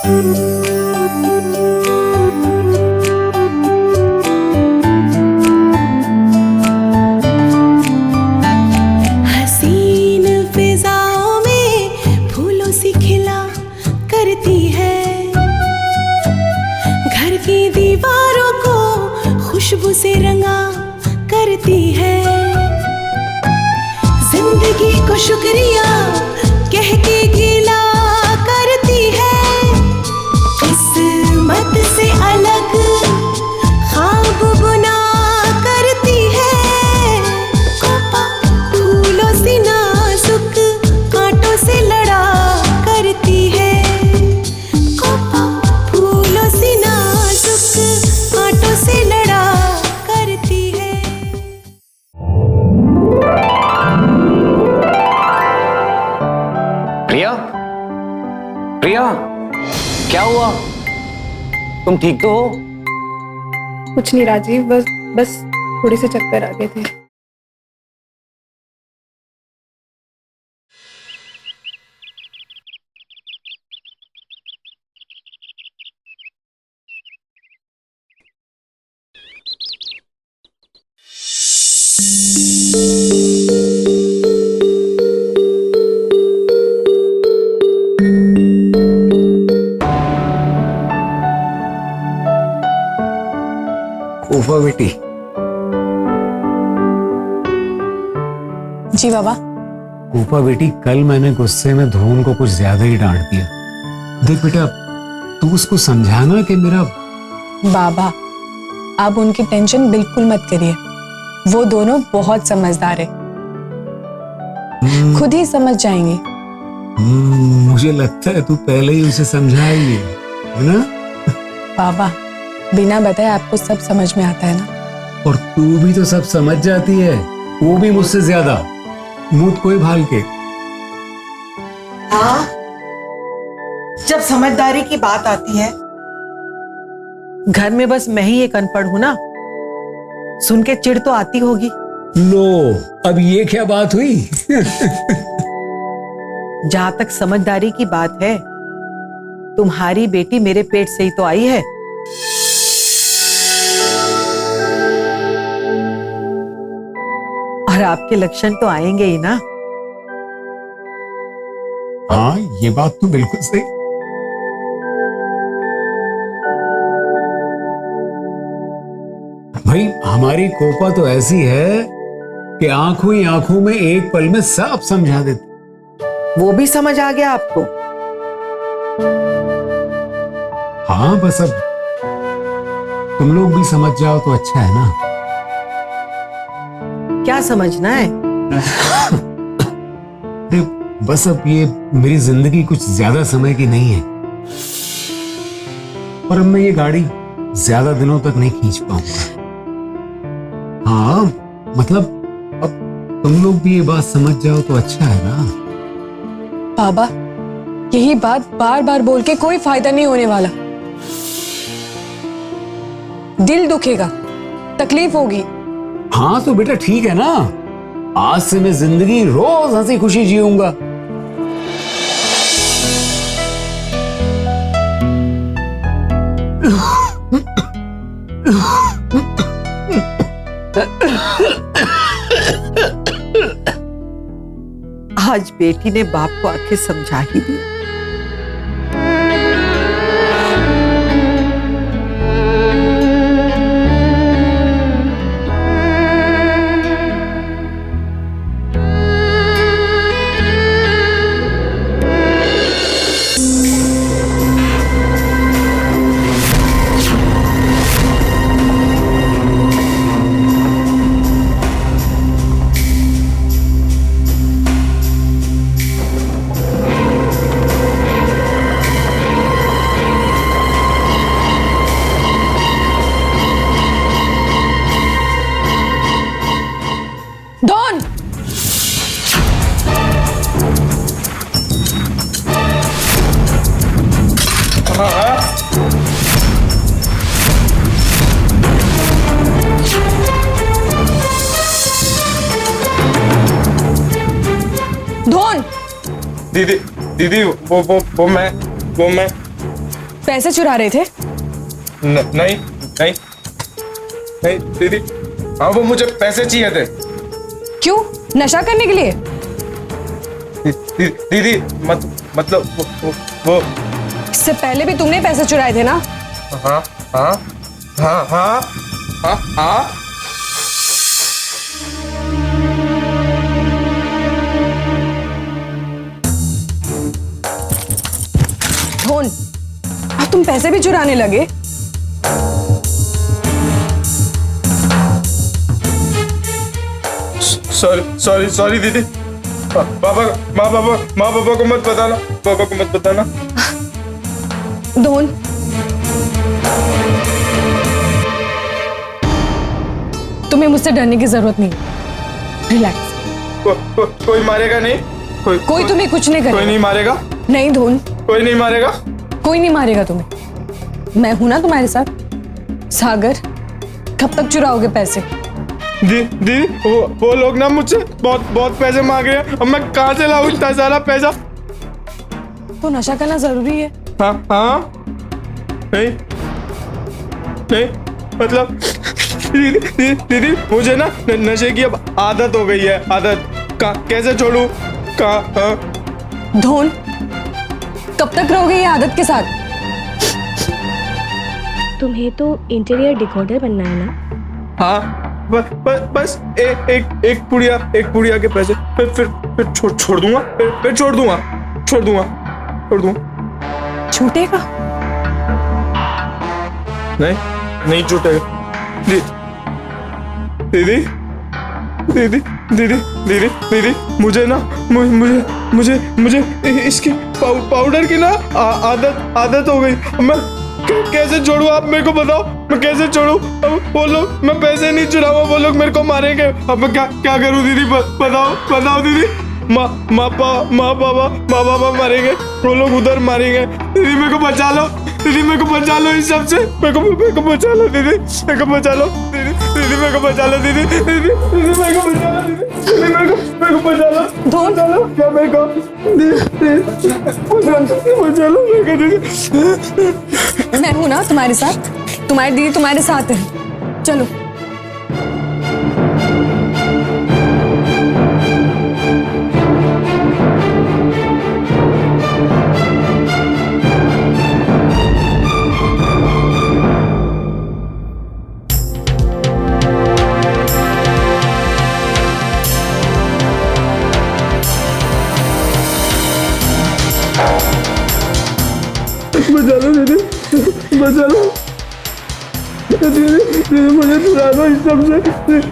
हसीन फिजाओं में फूलों सी खिला करती है, घर की दीवारों को खुशबू से रंगा करती है। जिंदगी को शुक्रिया कह के गिला करती है, किस्मत से अलग ख्वाब बुना करती है। कोपा फूलों से नाजुक कांटों से लड़ा करती है, कोपा फूलों से नाजुक कांटों से लड़ा करती है। प्रिया, प्रिया, क्या हुआ? तुम ठीक तो हो? कुछ नहीं राजीव, बस थोड़े से चक्कर आ गए थे। कोफा बेटी। जी बाबा। कोफा बेटी, कल मैंने गुस्से में ध्रुवन को कुछ ज्यादा ही डांट दिया। देख बेटा, तू उसको समझाना कि मेरा। बाबा आप उनकी टेंशन बिल्कुल मत करिए, वो दोनों बहुत समझदार है, खुद ही समझ जाएंगे। मुझे लगता है तू पहले ही उसे समझाई है ना? बाबा बिना बताए आपको सब समझ में आता है ना। और तू भी तो सब समझ जाती है, वो भी मुझसे ज्यादा, मुंह कोई भाल के। हाँ, जब समझदारी की बात आती है, घर में बस मैं ही एक अनपढ़ हूं ना, सुन के चिढ़ तो आती होगी। लो, अब ये क्या बात हुई? जहां तक समझदारी की बात है, तुम्हारी बेटी मेरे पेट से ही तो आई है। और आपके लक्षण तो आएंगे ही ना। हाँ, ये बात तो बिल्कुल सही। भाई हमारी कोपा तो ऐसी है कि आंखों ही आंखों में एक पल में सब समझा देती। वो भी समझ आ गया आपको? हाँ, बस अब तुम लोग भी समझ जाओ तो अच्छा है ना। क्या समझना है? बस अब ये मेरी जिंदगी कुछ ज्यादा समय की नहीं है, और अब मैं ये गाड़ी ज्यादा दिनों तक नहीं खींच पाऊंगा। हाँ, मतलब अब तुम लोग भी ये बात समझ जाओ तो अच्छा है ना। बाबा यही बात बार बार बोल के कोई फायदा नहीं होने वाला, दिल दुखेगा, तकलीफ होगी। हाँ तो बेटा ठीक है ना, आज से मैं जिंदगी रोज हंसी खुशी जीऊंगा। आज बेटी ने बाप को आखिर समझा ही दिया। डॉन! दीदी दीदी वो मैं पैसे चुरा रहे थे? नहीं नहीं नहीं दीदी, हाँ वो मुझे पैसे चाहिए थे। क्यों? नशा करने के लिए? दीदी मतलब वो इससे पहले भी तुमने पैसे चुराए थे ना? हाँ हाँ हाँ हाँ हाँ हाँ। धोन, अब तुम पैसे भी चुराने लगे? सॉरी दीदी। माँ पापा को मत बताना, पापा को मत बताना। धोन, तुम्हें मुझसे डरने की जरूरत नहीं। रिलैक्स। कोई मारेगा नहीं? कोई तुम्हें कुछ नहीं करेगा। कोई नहीं मारेगा? नहीं धोन, कोई नहीं मारेगा? कोई नहीं मारेगा तुम्हें। मैं हूं ना तुम्हारे साथ। सागर, कब तक चुराओगे पैसे? दीदी वो लोग ना मुझसे बहुत पैसे मांग रहे हैं। अब मैं कहाँ से लाऊं इतना सारा पैसा? तो नशा करना जरूरी है। हाँ हाँ। नहीं नहीं मतलब दीदी मुझे ना नशे की अब आदत हो गई है। आदत कैसे छोड़ूं? हाँ। धोन, कब तक रहोगे ये आदत के साथ? तुम्हें तो इंटीरियर डेकोरेटर बनना है ना? हाँ बस एक पुड़िया के पैसे फिर छोड़ दूंगा। फिर छोड़ दूंगा। छूटेगा? नहीं छूटेगा। दीदी मुझे ना मुझे इसकी पाउडर की ना आदत हो गई। मैं कैसे छोड़ूं? आप मेरे को बताओ, मैं कैसे छोड़ूं? अब वो लोग, मैं पैसे नहीं चुराऊंगा, वो लोग मेरे को मारेंगे। अब मैं क्या करूं दीदी? बताओ दीदी। माँ पापा मारेंगे, वो लोग उधर मारेंगे। दीदी मेरे को बचा लो, दीदी मेरे को बचा लो इस सब से। मेरे को बचा लो दीदी, मेरे को बचा लो दीदी मेरे को बचा लो दीदी मेरे को बचा लो दीदी मेरे को बचा लो। धोन, क्या मेरे को बचा लो मेरे को दीदी। मैं हूं ना तुम्हारे साथ। तुम्हारी दीदी तुम्हारे साथ है। चलो। बचा लो दीदी मुझे छुड़ा दो इस सब से।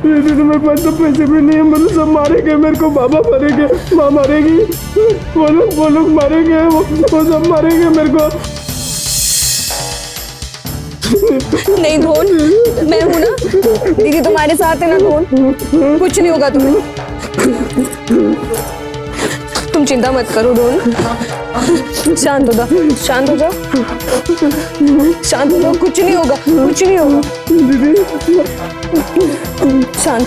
दीदी मेरे पास तो पैसे भी नहीं है। मतलब सब मारेंगे मेरे को, पापा मारेंगे, माँ मारेगी, वो लोग मारेंगे, वो सब मारेंगे मेरे को। नहीं धोन, मैं हूं ना। दीदी तुम्हारे साथ है ना धोन। कुछ नहीं होगा तुम्हें। तुम चिंता मत करो धोन। शांत हो जाओ, शांत हो जाओ, शांत हो जाओ। कुछ नहीं होगा, कुछ नहीं होगा। शांत।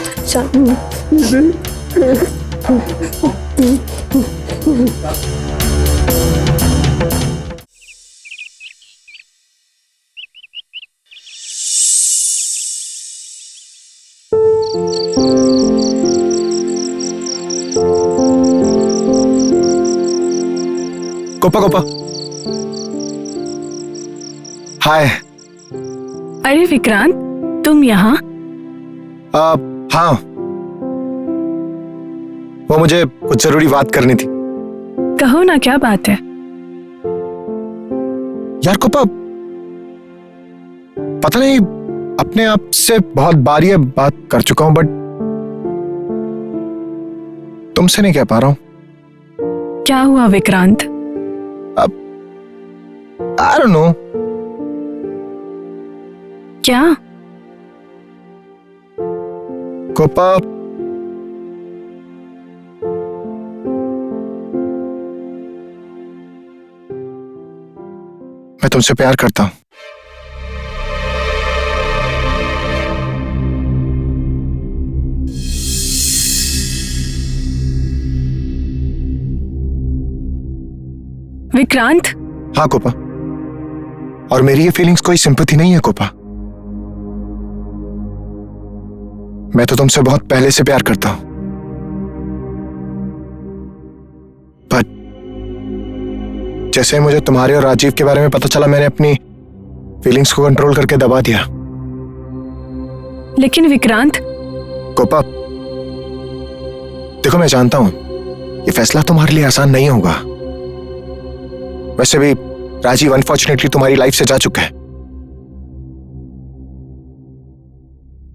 कोपा हाय। अरे विक्रांत, तुम यहाँ? हाँ, वो मुझे कुछ जरूरी बात करनी थी। कहो ना, क्या बात है? यार कोपा, पता नहीं अपने आप से बहुत बार ये बात कर चुका हूं, बट तुमसे नहीं कह पा रहा हूं। क्या हुआ विक्रांत? I don't know. क्या? कोपा, मैं तुमसे प्यार करता हूं। विक्रांत, हाँ कोपा। और मेरी ये फीलिंग्स कोई सिंपैथी नहीं है कोपा। मैं तो तुमसे बहुत पहले से प्यार करता हूं, पर जैसे मुझे तुम्हारे और राजीव के बारे में पता चला, मैंने अपनी फीलिंग्स को कंट्रोल करके दबा दिया। लेकिन विक्रांत, कोपा देखो, मैं जानता हूं ये फैसला तुम्हारे लिए आसान नहीं होगा। वैसे भी राजीव अनफॉर्चुनेटली तुम्हारी लाइफ से जा चुका है।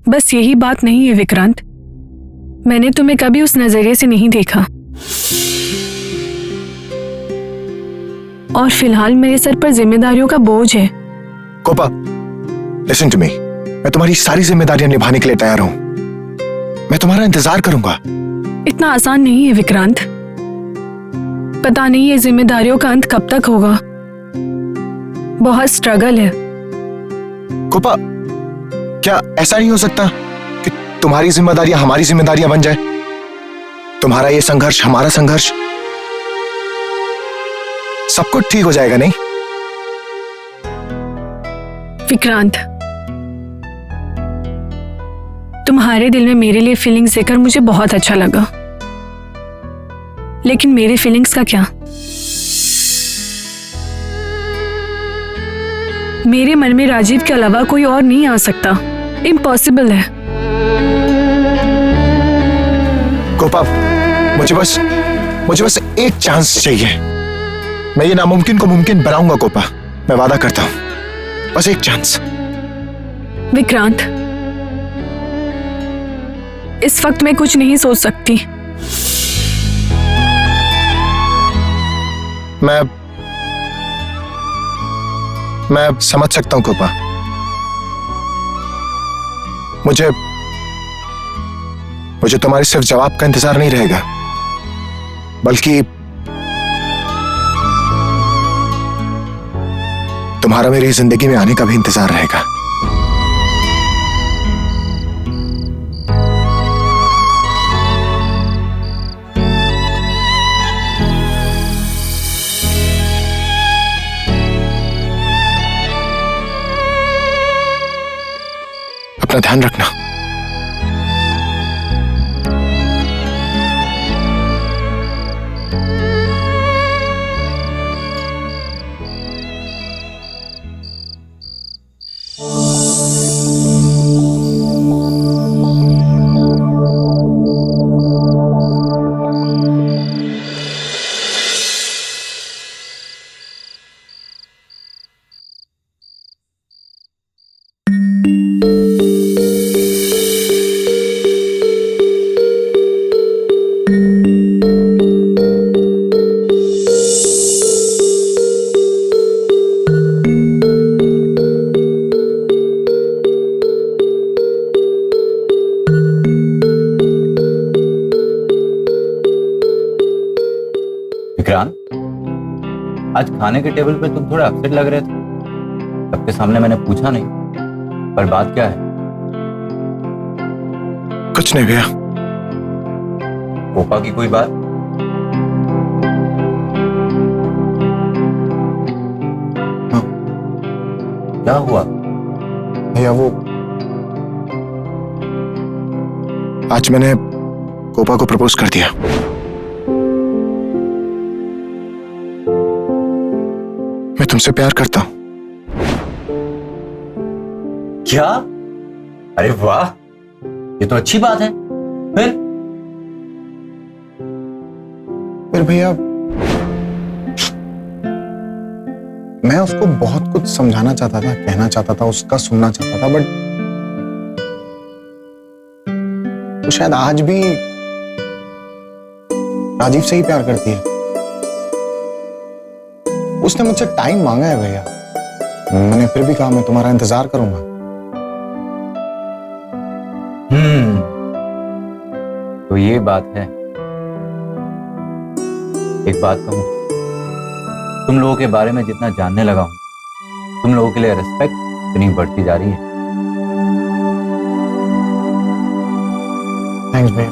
बस यही बात नहीं है विक्रांत, मैंने तुम्हें कभी उस नजरिए से नहीं देखा, और फिलहाल मेरे सर पर जिम्मेदारियों का बोझ है। कोपा लिसन टू मी, मैं तुम्हारी सारी जिम्मेदारियां निभाने के लिए तैयार हूं। मैं तुम्हारा इंतजार करूंगा। इतना आसान नहीं है विक्रांत, पता नहीं ये जिम्मेदारियों का अंत कब तक होगा। बहुत स्ट्रगल है। कोपा क्या ऐसा नहीं हो सकता कि तुम्हारी जिम्मेदारियां हमारी जिम्मेदारियां बन जाए? तुम्हारा ये संघर्ष हमारा संघर्ष, सब कुछ ठीक हो जाएगा नहीं? विक्रांत, तुम्हारे दिल में मेरे लिए फीलिंग्स देखकर मुझे बहुत अच्छा लगा, लेकिन मेरे फीलिंग्स का क्या? मेरे मन में राजीव के अलावा कोई और नहीं आ सकता, इम्पॉसिबल है। कोपा मुझे बस एक चांस चाहिए। मैं ये नामुमकिन को मुमकिन बनाऊंगा कोपा, मैं वादा करता हूं। बस एक चांस। विक्रांत, इस वक्त मैं कुछ नहीं सोच सकती। मैं समझ सकता हूं कोपा। मुझे तुम्हारे सिर्फ जवाब का इंतजार नहीं रहेगा, बल्कि तुम्हारा मेरी जिंदगी में आने का भी इंतजार रहेगा। अपना ध्यान रखना। विक्रांत, आज खाने के टेबल पे तुम थोड़े अपसेट लग रहे थे। सबके सामने मैंने पूछा नहीं, पर बात क्या है? कुछ नहीं भैया। कोपा की कोई बात? हाँ। क्या हुआ? भैया वो आज मैंने कोपा को प्रपोज कर दिया। मैं तुमसे प्यार करता हूं। क्या? अरे वाह, ये तो अच्छी बात है। फिर भैया मैं उसको बहुत कुछ समझाना चाहता था, कहना चाहता था, उसका सुनना चाहता था, बट वो शायद आज भी राजीव से ही प्यार करती है। उसने मुझसे टाइम मांगा है भैया, मैंने फिर भी कहा मैं तुम्हारा इंतजार करूंगा। तो ये बात है। एक बात कहूं, तुम लोगों के बारे में जितना जानने लगा हूं, तुम लोगों के लिए रिस्पेक्ट इतनी बढ़ती जा रही है। थैंक्स भैया।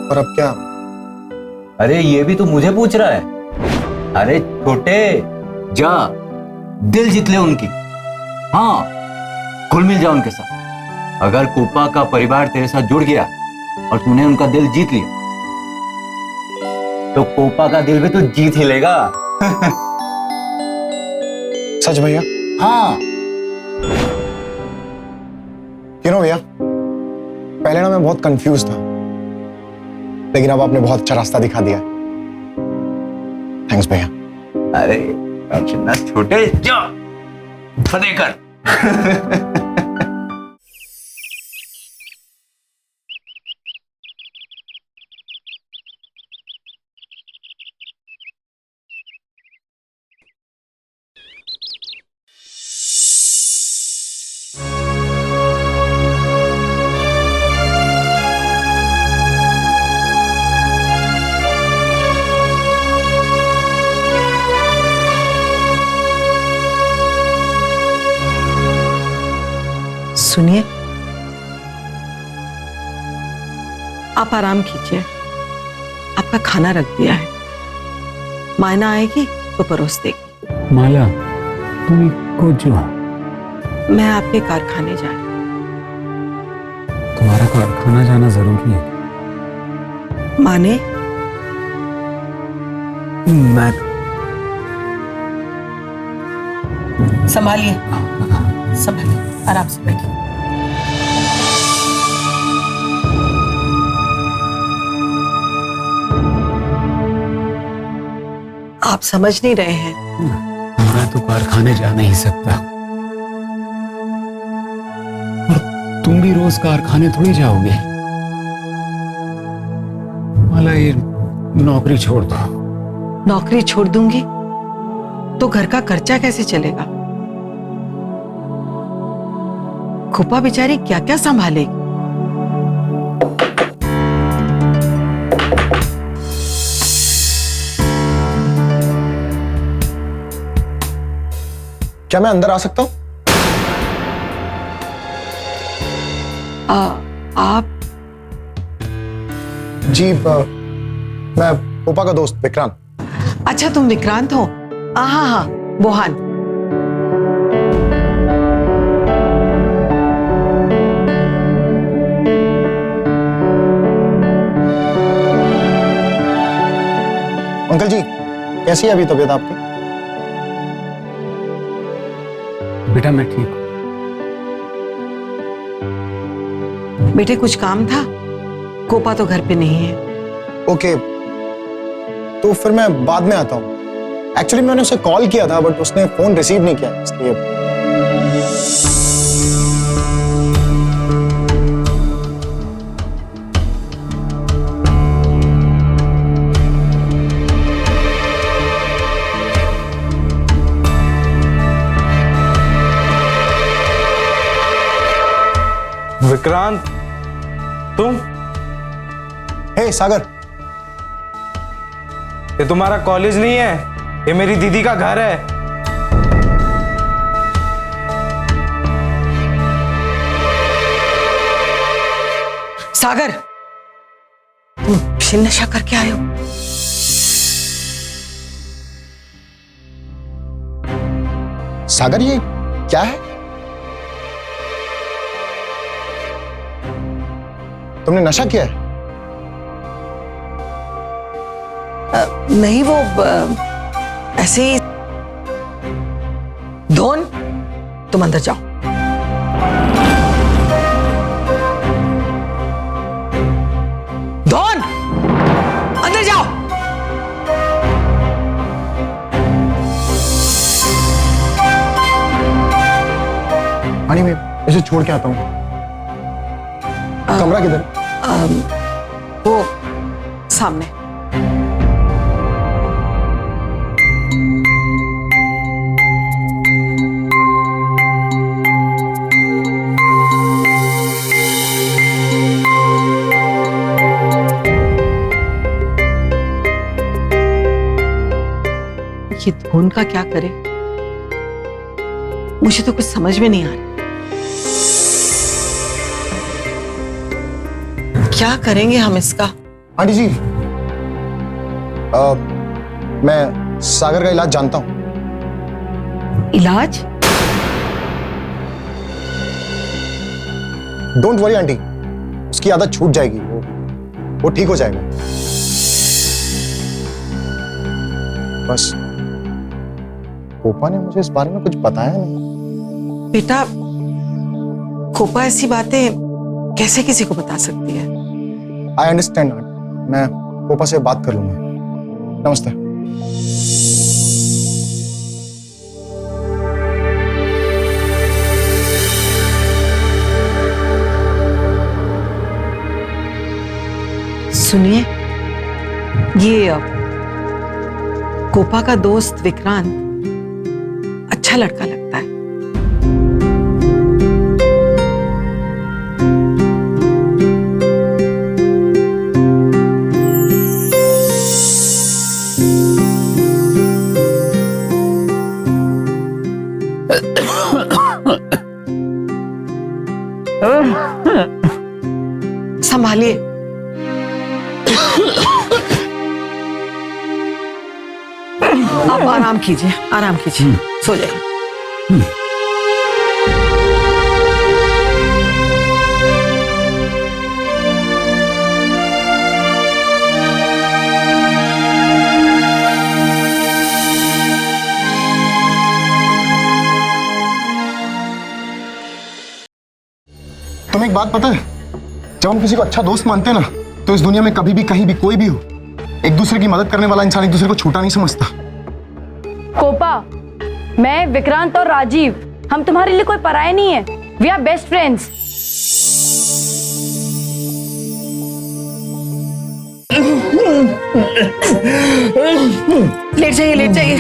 और अब क्या? अरे ये भी तो मुझे पूछ रहा है। अरे छोटे, जा, दिल जीत ले उनकी। हाँ, घुल मिल जा उनके साथ। अगर कोपा का परिवार तेरे साथ जुड़ गया और तूने उनका दिल जीत लिया तो कोपा का दिल भी तू जीत ही लेगा। सच भैया? हाँ। भैया, पहले ना मैं बहुत कंफ्यूज था, लेकिन अब आपने बहुत अच्छा रास्ता दिखा दिया। थैंक्स भैया। अरे ना छोटे, जा फतेह कर। सुनिए, आप आराम कीजिए, आपका खाना रख दिया है, मायना आएगी तो परोस देगी। माला, तुम को जो मैं आपके कारखाने जा रही तुम्हारा कारखाना जाना जरूरी है। हूँ। माने? मैं संभालिए, संभालिए, आराम से बैठिए। आप समझ नहीं रहे हैं। मैं तो कारखाने जा नहीं सकता, और तुम भी रोज कारखाने थोड़ी जाओगे। माला, ये नौकरी छोड़ दो। नौकरी छोड़ दूंगी तो घर का खर्चा कैसे चलेगा? खोपा बेचारी क्या क्या संभालेगी? क्या मैं अंदर आ सकता हूं? आप? जी, मैं कोपा का दोस्त विक्रांत। अच्छा, तुम विक्रांत हो? हाँ हाँ, बोहान। अंकल जी, कैसी है अभी तबीयत आपकी? बेटा, मैं ठीक हूं। बेटे, कुछ काम था? कोपा तो घर पे नहीं है। ओके, तो फिर मैं बाद में आता हूँ। एक्चुअली मैंने उसे कॉल किया था, बट उसने फोन रिसीव नहीं किया, इसलिए। विक्रांत, तुम? हे सागर, ये तुम्हारा कॉलेज नहीं है, ये मेरी दीदी का घर है। सागर, तुम फिर नशा करके आए हो? सागर, ये क्या है? तुमने नशा किया है? नहीं, वो ऐसे ही। धोन, तुम अंदर जाओ। धोन, अंदर जाओ। पानी में इसे छोड़ के आता हूँ। कमरा किधर? वो सामने। ये धोन का क्या करे? मुझे तो कुछ समझ में नहीं आ रहा। क्या करेंगे हम इसका? आंटी जी, मैं सागर का इलाज जानता हूं। इलाज? डोंट वरी आंटी, उसकी आदत छूट जाएगी, वो ठीक हो जाएगा। बस कोपा ने मुझे इस बारे में कुछ बताया नहीं। बेटा, कोपा ऐसी बातें कैसे किसी को बता सकती है? आई अंडरस्टैंड, मैं कोपा से बात कर लूंगा। नमस्ते। सुनिए, ये कोपा का दोस्त विक्रांत अच्छा लड़का लगता है। संभालिए। आप आराम कीजिए, आराम कीजिए, सो जाइए। तुम्हें एक बात पता है, जब हम किसी को अच्छा दोस्त मानते हैं ना, तो इस दुनिया में कभी भी कहीं भी कोई भी हो, एक दूसरे की मदद करने वाला इंसान एक दूसरे को छोटा नहीं समझता। कोपा, मैं, विक्रांत और राजीव, हम तुम्हारे लिए कोई पराये नहीं है। We are best friends. लेट जाइए, लेट जाइए।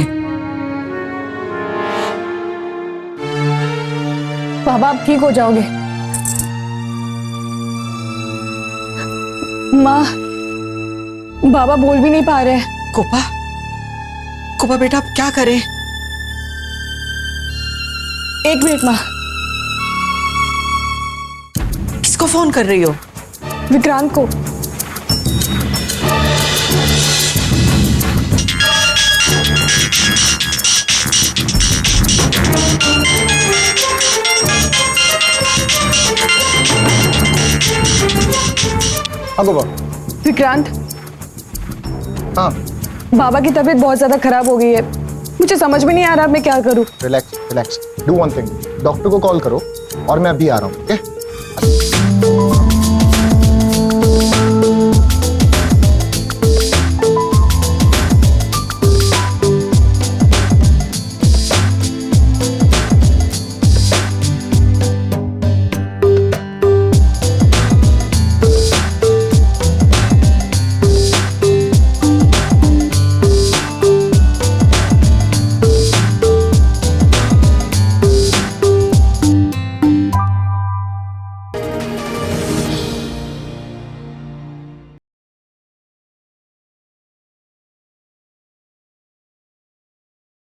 बाबा आप ठीक हो जाओगे। माँ, बाबा बोल भी नहीं पा रहे हैं। कोपा, कोपा बेटा, अब क्या करें? एक मिनट माँ। किसको फोन कर रही हो? विक्रांत को। हाँ बाबा। विक्रांत, हाँ। बाबा की तबीयत बहुत ज्यादा खराब हो गई है। मुझे समझ में नहीं आ रहा मैं क्या करूं। Relax relax, do one thing, doctor को कॉल करो और मैं अभी आ रहा हूँ, ओके?